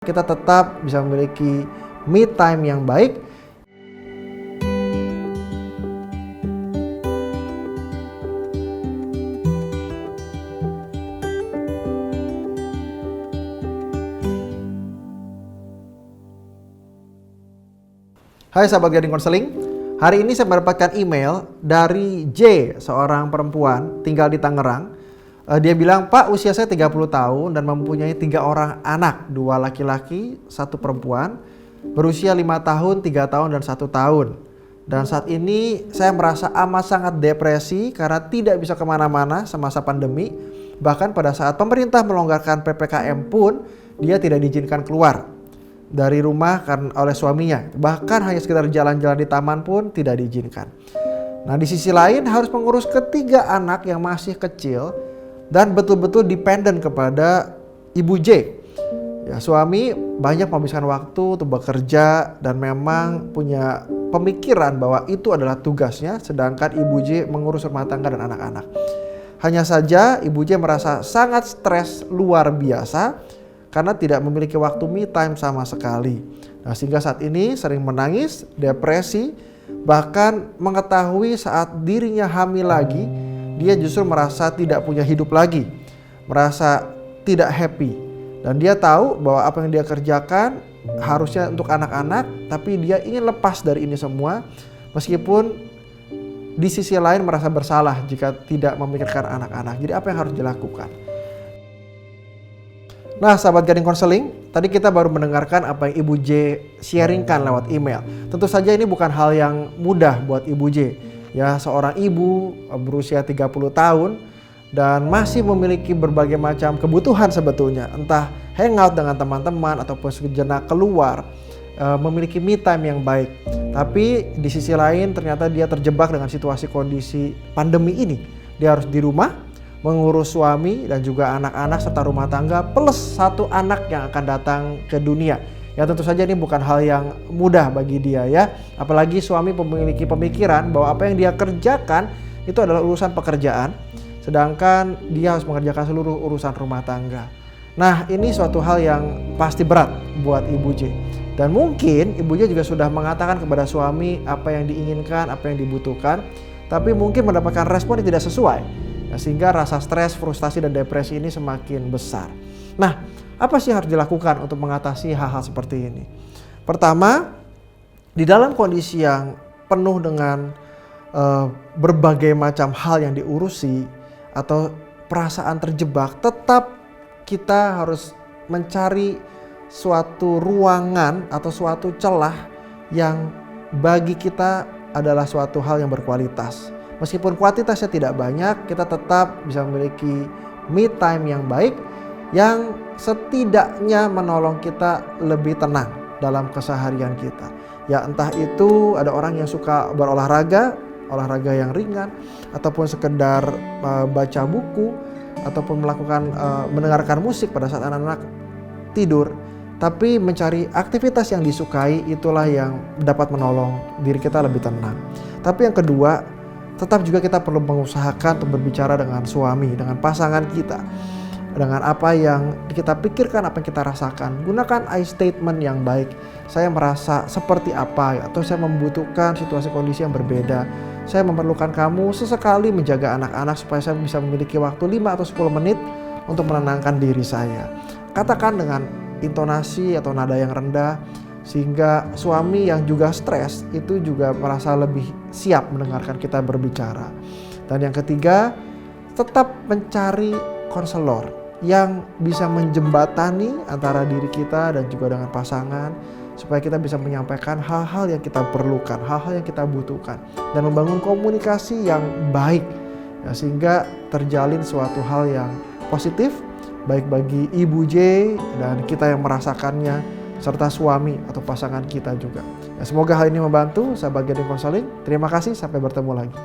kita tetap bisa memiliki me time yang baik. Hai sahabat Gading Konseling, hari ini saya mendapatkan email dari J, seorang perempuan tinggal di Tangerang. Dia bilang, Pak, usia saya 30 tahun dan mempunyai 3 orang anak, 2 laki-laki, 1 perempuan, berusia 5 tahun, 3 tahun, dan 1 tahun. Dan saat ini saya merasa amat sangat depresi karena tidak bisa kemana-mana semasa pandemi. Bahkan pada saat pemerintah melonggarkan PPKM pun, dia tidak diizinkan keluar dari rumah oleh suaminya. Bahkan hanya sekedar jalan-jalan di taman pun tidak diizinkan. Nah, di sisi lain harus mengurus ketiga anak yang masih kecil dan betul-betul dependen kepada Ibu J. Ya, suami banyak menghabiskan waktu untuk bekerja dan memang punya pemikiran bahwa itu adalah tugasnya, sedangkan Ibu J mengurus rumah tangga dan anak-anak. Hanya saja Ibu J merasa sangat stres luar biasa karena tidak memiliki waktu me time sama sekali. Nah, sehingga saat ini sering menangis, depresi, bahkan mengetahui saat dirinya hamil lagi, dia justru merasa tidak punya hidup lagi, merasa tidak happy. Dan dia tahu bahwa apa yang dia kerjakan harusnya untuk anak-anak, tapi dia ingin lepas dari ini semua, meskipun di sisi lain merasa bersalah jika tidak memikirkan anak-anak. Jadi apa yang harus dilakukan? Nah, sahabat Gading Konseling, tadi kita baru mendengarkan apa yang Ibu J sharingkan lewat email. Tentu saja ini bukan hal yang mudah buat Ibu J. Ya, seorang ibu berusia 30 tahun dan masih memiliki berbagai macam kebutuhan sebetulnya. Entah hangout dengan teman-teman ataupun sejenak keluar, memiliki me time yang baik. Tapi di sisi lain ternyata dia terjebak dengan situasi kondisi pandemi ini. Dia harus di rumah, mengurus suami dan juga anak-anak serta rumah tangga plus 1 anak yang akan datang ke dunia. Ya, tentu saja ini bukan hal yang mudah bagi dia ya. Apalagi suami memiliki pemikiran bahwa apa yang dia kerjakan itu adalah urusan pekerjaan, sedangkan dia harus mengerjakan seluruh urusan rumah tangga. Nah, ini suatu hal yang pasti berat buat Ibu J. Dan mungkin Ibu J juga sudah mengatakan kepada suami apa yang diinginkan, apa yang dibutuhkan, tapi mungkin mendapatkan respon yang tidak sesuai. Nah, sehingga rasa stres, frustasi, dan depresi ini semakin besar. Nah, apa sih yang harus dilakukan untuk mengatasi hal-hal seperti ini? Pertama, di dalam kondisi yang penuh dengan berbagai macam hal yang diurusi atau perasaan terjebak, tetap kita harus mencari suatu ruangan atau suatu celah yang bagi kita adalah suatu hal yang berkualitas. Meskipun kuantitasnya tidak banyak, kita tetap bisa memiliki me time yang baik yang setidaknya menolong kita lebih tenang dalam keseharian kita. Ya, entah itu ada orang yang suka berolahraga, olahraga yang ringan, ataupun sekedar baca buku, ataupun mendengarkan musik pada saat anak-anak tidur. Tapi mencari aktivitas yang disukai itulah yang dapat menolong diri kita lebih tenang. Tapi yang kedua, tetap juga kita perlu mengusahakan untuk berbicara dengan suami, dengan pasangan kita, dengan apa yang kita pikirkan, apa yang kita rasakan. Gunakan I statement yang baik. Saya merasa seperti apa, atau saya membutuhkan situasi kondisi yang berbeda. Saya memerlukan kamu sesekali menjaga anak-anak supaya saya bisa memiliki waktu 5 atau 10 menit untuk menenangkan diri saya. Katakan dengan intonasi atau nada yang rendah, sehingga suami yang juga stres itu juga merasa lebih siap mendengarkan kita berbicara. Dan yang ketiga, tetap mencari konselor yang bisa menjembatani antara diri kita dan juga dengan pasangan, supaya kita bisa menyampaikan hal-hal yang kita perlukan, hal-hal yang kita butuhkan, dan membangun komunikasi yang baik ya, sehingga terjalin suatu hal yang positif baik bagi Ibu J dan kita yang merasakannya, serta suami atau pasangan kita juga. Ya, semoga hal ini membantu sahabat Gading Konseling. Terima kasih, sampai bertemu lagi.